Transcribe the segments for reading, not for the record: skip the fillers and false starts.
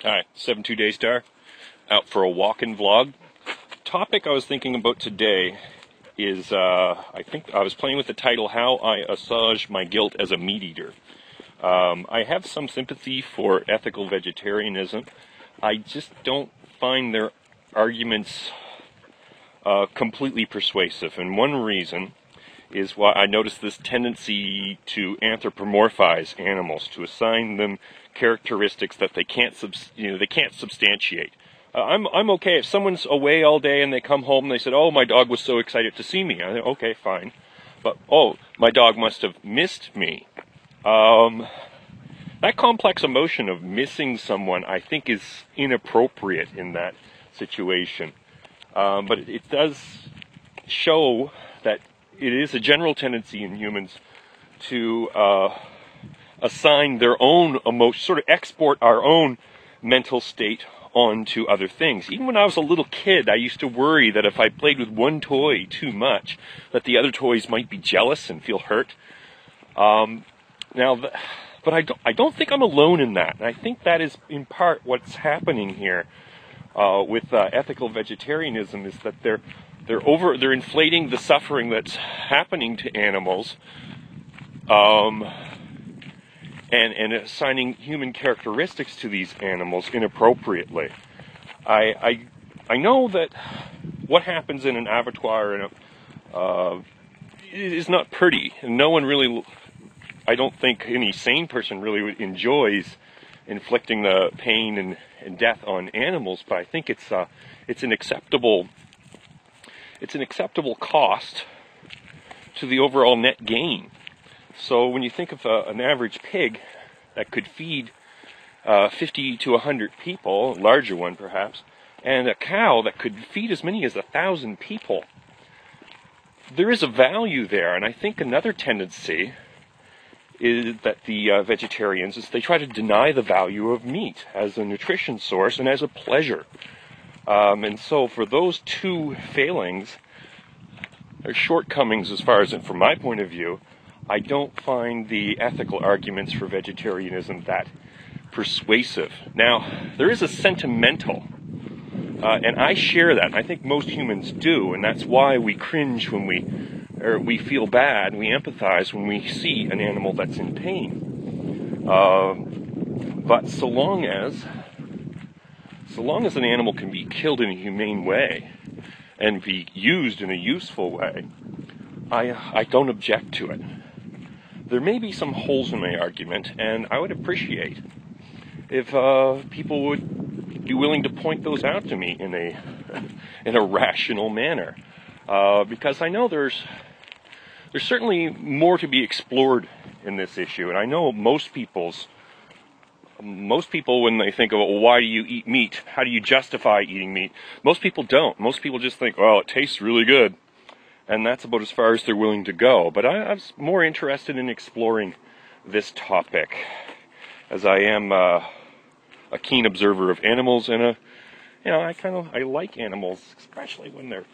Hi, 72 Day Star, out for a walk-in vlog. Topic I was thinking about today is, I think I was playing with the title, How I Assuage My Guilt as a Meat Eater. I have some sympathy for ethical vegetarianism. I just don't find their arguments completely persuasive, and one reason is why I notice this tendency to anthropomorphize animals, to assign them characteristics that they can't substantiate. I'm okay if someone's away all day and they come home and they said, "Oh, my dog was so excited to see me." I think, okay, fine, but oh, my dog must have missed me. That complex emotion of missing someone, I think, is inappropriate in that situation. But it does show that it is a general tendency in humans to assign their own emotion, sort of export our own mental state onto other things. Even when I was a little kid, I used to worry that if I played with one toy too much, that the other toys might be jealous and feel hurt. But I don't think I'm alone in that. And I think that is in part what's happening here with ethical vegetarianism, is that they're inflating the suffering that's happening to animals, and assigning human characteristics to these animals inappropriately. I know that what happens in an abattoir is not pretty, and no one really, I don't think any sane person really enjoys inflicting the pain and death on animals. But I think it's an acceptable cost to the overall net gain. So when you think of an average pig that could feed 50 to 100 people, a larger one perhaps, and a cow that could feed as many as 1,000 people, there is a value there. And I think another tendency is that the vegetarians, is they try to deny the value of meat as a nutrition source and as a pleasure. And so for those two failings, or shortcomings as far as, from my point of view, I don't find the ethical arguments for vegetarianism that persuasive. Now, there is a sentimental, and I share that, and I think most humans do, and that's why we cringe when we feel bad, we empathize when we see an animal that's in pain. But so long as an animal can be killed in a humane way and be used in a useful way, I don't object to it. There may be some holes in my argument, and I would appreciate if people would be willing to point those out to me in a rational manner, because I know there's certainly more to be explored in this issue, and I know most people, when they think of, well, why do you eat meat? How do you justify eating meat? Most people don't. Most people just think, well, it tastes really good. And that's about as far as they're willing to go. But I was more interested in exploring this topic, as I am a keen observer of animals, and I like animals, especially when they're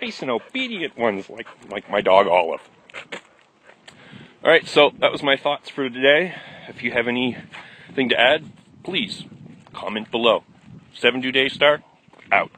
nice and obedient ones, like my dog Olive. All right, so that was my thoughts for today. If you have anything to add, please comment below. 72 Day Star, out.